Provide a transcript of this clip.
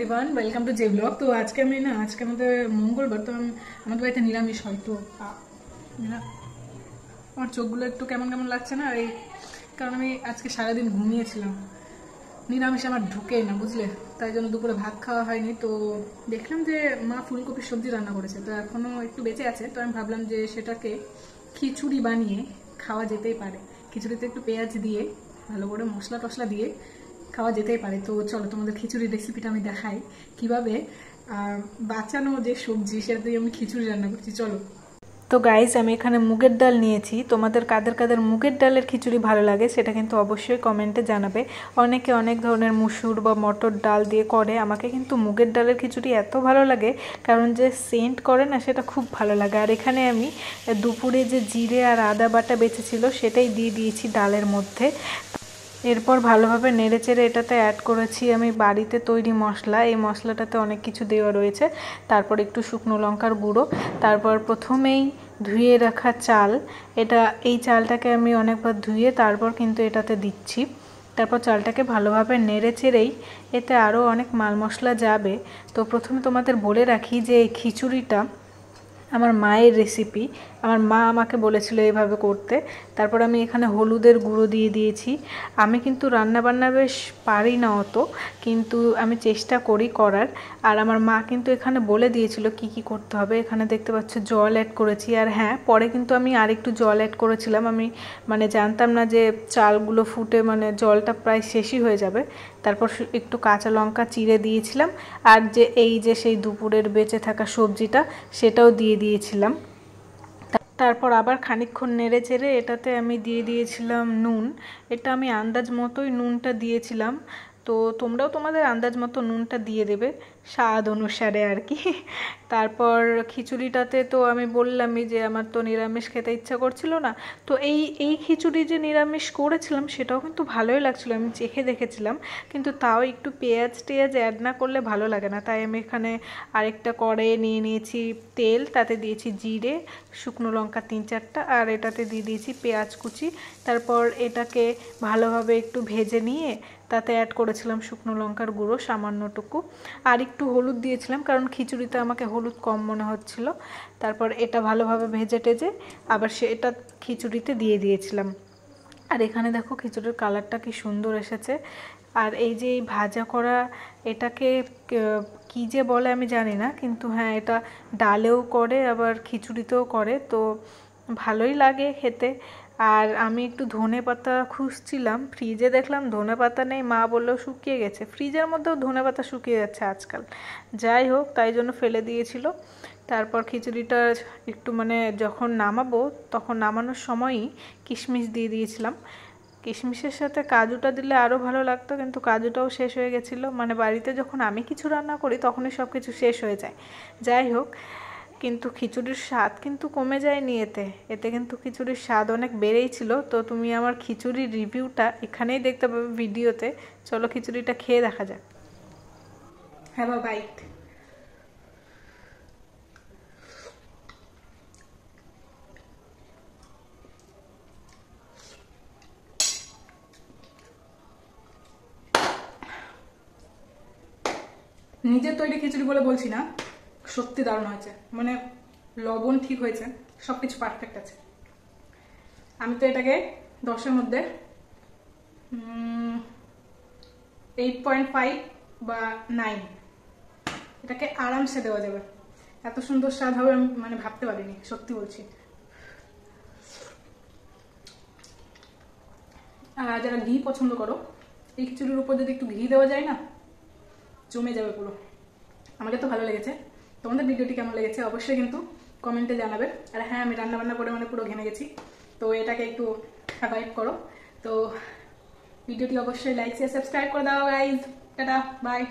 Everyone, welcome to J blog. তো আজকে আমাদের মঙ্গলবার, তো আমাদের বাড়িতে নিরামিষ হয়। তো আমার চোখগুলো একটু কেমন কেমন লাগছে না, এই কারণ আমি আজকে সারাদিন ঘুমিয়েছিলাম। নিরামিষ আমার ঢুকেই না, বুঝলে, তাই জন্য দুপুরে ভাত খাওয়া হয়নি। তো দেখলাম যে মা ফুলকপির সবজি রান্না করেছে, তো এখনো একটু বেঁচে আছে। তো আমি ভাবলাম যে সেটাকে খিচুড়ি বানিয়ে খাওয়া যেতেই পারে। খিচুড়িতে একটু পেঁয়াজ দিয়ে ভালো করে মশলা টশলা দিয়ে খাওয়া যেতেই পারে। তো চলো তোমাদের খিচুড়ির রেসিপিটা আমি দেখাই, কিভাবে বাঁচানো যে সবজি সেটা দিয়ে আমি খিচুড়ি রান্না করছি। চলো। তো গাইস, আমি এখানে মুগের ডাল নিয়েছি। তোমাদের কাদের কাদের মুগের ডালের খিচুড়ি ভালো লাগে সেটা কিন্তু অবশ্যই কমেন্টে জানাবে। অনেকে অনেক ধরনের মুসুর বা মটর ডাল দিয়ে করে, আমাকে কিন্তু মুগের ডালের খিচুড়ি এত ভালো লাগে, কারণ যে সেন্ট করে না সেটা খুব ভালো লাগে। আর এখানে আমি দুপুরে যে জিরে আর আদা বাটা বেঁচেছিল সেটাই দিয়ে দিয়েছি ডালের মধ্যে। এরপর ভালোভাবে নেড়েচেড়ে এটাতে অ্যাড করেছি আমি বাড়িতে তৈরি মশলা। এই মশলাটাতে অনেক কিছু দেওয়া রয়েছে। তারপর একটু শুকনো লঙ্কার গুঁড়ো, তারপর প্রথমেই ধুয়ে রাখা চাল। এই চালটাকে আমি অনেকবার ধুয়ে তারপর কিন্তু এটাতে দিচ্ছি। তারপর চালটাকে ভালোভাবে নেড়েচেড়েই এতে আরও অনেক মাল মশলা যাবে। তো প্রথমে তোমাদের বলে রাখি যে এই খিচুড়িটা আমার মায়ের রেসিপি, আমার মা আমাকে বলেছিল এইভাবে করতে। তারপর আমি এখানে হলুদের গুঁড়ো দিয়ে দিয়েছি। আমি কিন্তু রান্নাবান্না বেশ পারি না অত, কিন্তু আমি চেষ্টা করি করার। আর আমার মা কিন্তু এখানে বলে দিয়েছিল কি কি করতে হবে। এখানে দেখতে পাচ্ছ জল অ্যাড করেছি। আর হ্যাঁ, পরে কিন্তু আমি আরেকটু জল অ্যাড করেছিলাম। আমি জানতাম না যে চালগুলো ফুটে জলটা প্রায় শেষই হয়ে যাবে। তারপর একটু কাঁচা লঙ্কা চিড়ে দিয়েছিলাম। আর এই যে সেই দুপুরের বেঁচে থাকা সবজিটা সেটাও দিয়ে দিয়েছিলাম। তারপর আবার খানিকক্ষণ নেড়ে চেড়ে এটাতে আমি দিয়ে দিয়েছিলাম নুন। এটা আমি আন্দাজ মতোই নুনটা দিয়েছিলাম। তো তোমরাও তোমাদের আন্দাজ মতো নুনটা দিয়ে দেবে, স্বাদ অনুসারে আর কি। তারপর খিচুড়িটাতে তো আমি বললামই যে আমার তো নিরামিষ খেতে ইচ্ছা করছিল না। তো এই খিচুড়ি যে নিরামিষ করেছিলাম সেটাও কিন্তু ভালোই লাগছিলো, আমি চেখে দেখেছিলাম। কিন্তু তাও একটু পেঁয়াজ টেয়াজ অ্যাড না করলে ভালো লাগে না। তাই আমি এখানে আরেকটা কড়াইয়ে নিয়ে নিয়েছি তেল, তাতে দিয়েছি জিরে, শুকনো লঙ্কা 3-4টা, আর এটাতে দিয়ে দিয়েছি পেঁয়াজ কুচি। তারপর এটাকে ভালোভাবে একটু ভেজে নিয়ে তাতে অ্যাড করেছিলাম শুকনো লঙ্কার গুঁড়ো সামান্যটুকু, আর একটু হলুদ দিয়েছিলাম কারণ খিচুড়িতে আমাকে হলুদ কম মনে হচ্ছিল। তারপর এটা ভালোভাবে ভেজে টেজে আবার এটা খিচুড়িতে দিয়ে দিয়েছিলাম। আর এখানে দেখো খিচুড়ির কালারটা কি সুন্দর এসেছে। আর এই যে এই ভাজা করা এটাকে কি যে বলে আমি জানি না, কিন্তু হ্যাঁ, এটা ডালেও করে আবার খিচুড়িতেও করে, তো ভালোই লাগে খেতে। আর আমি একটু ধনেপাতা খুঁজছিলাম, ফ্রিজে দেখলাম ধনেপাতা নেই, মা বললো শুকিয়ে গেছে। ফ্রিজের মধ্যেও ধনেপাতা শুকিয়ে যাচ্ছে আজকাল। যাই হোক, তাই জন্য ফেলে দিয়েছিল। তারপর খিচুড়িটা একটু যখন নামাবো তখন নামানোর সময়ই কিশমিশ দিয়ে দিয়েছিলাম। কিশমিশের সাথে কাজুটা দিলে আরও ভালো লাগতো, কিন্তু কাজুটাও শেষ হয়ে গেছিলো। বাড়িতে যখন আমি কিছু রান্না করি তখনই সব কিছু শেষ হয়ে যায়। যাই হোক, কিন্তু খিচুড়ির স্বাদ কিন্তু কমে যায়নি এতে কিন্তু খিচুড়ির স্বাদ অনেক বেড়েই ছিল। তো তুমি আমার খিচুড়ির রিভিউটা এখানেই দেখতে পাবে ভিডিওতে। চলো খিচুড়িটা খেয়ে দেখা যাক। Have a bite. নিজের তৈরি খিচুড়ি বলে বলছি না, সত্যি দারুণ হয়েছে। লবণ ঠিক হয়েছে, সবকিছু পারফেক্ট আছে। আমি তো এটাকে 10-এর মধ্যে 8.5 বা 9 এটাকে আরামসে দেওয়া যাবে। এত সুন্দর স্বাদ হবে আমি ভাবতে পারিনি, সত্যি বলছি। আর যারা ঘি পছন্দ করো, এই খিচুড়ির উপর যদি একটু ঘি দেওয়া যায় না, জমে যাবে পুরো। আমাকে তো ভালো লেগেছে। তোমাদের ভিডিওটি কেমন লেগেছে অবশ্যই কিন্তু কমেন্টে জানাবে। আর হ্যাঁ, আমি রান্নাবান্না করে পুরো ঘেমে গেছি, তো এটাকে একটু অ্যাভয়েড করো। তো ভিডিওটি অবশ্যই লাইক শেয়ার সাবস্ক্রাইব করে দাও গাইজ। Tata, by.